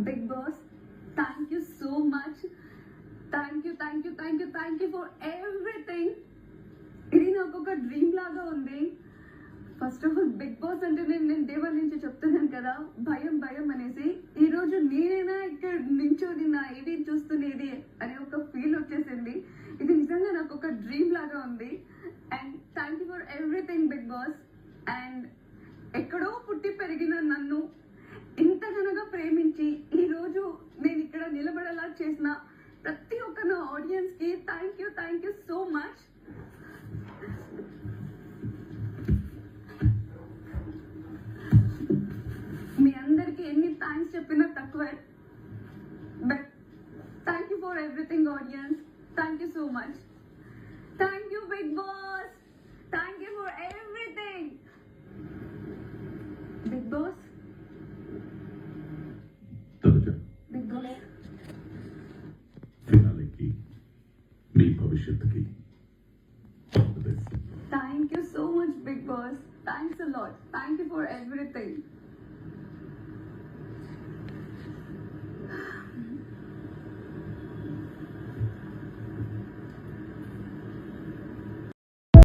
Big Boss, thank you so much. Thank you for everything. ఇది నాకు ఒక dream లాగా ఉంది. First of all Big Boss అంటే నేను డే 1 నుంచి చెప్తున్నాను కదా, భయం అనేసి. ఈ రోజు నేనైనా ఇక్కడ నించోది నా ఏది చూస్తున్నది అనే ఒక ఫీల్ వచ్చేసింది. ఇది నిజంగా నాకు ఒక డ్రీమ్ లాగా ఉంది. And thank you for everything Big Boss. And ఎక్కడో పుట్టి పెరిగిన నన్ను ఇంతగానగా ప్రేమించి ఈ రోజు నేను ఇక్కడ నిలబడేలా చేసిన ప్రతి ఒక్క నా ఆడియన్స్ కి థ్యాంక్ యూ సో మచ్. మీ అందరికి ఎన్ని థ్యాంక్స్ చెప్పినా తక్కువే. But thank you for everything audience. Thank you so much. Thank you Big Boss. Thank you for everything Big Boss. Big Boss ఫినాలేకి మీ భవిష్యత్తుకి thank you so much Big Boss. Thanks a lot. Thank you for everything.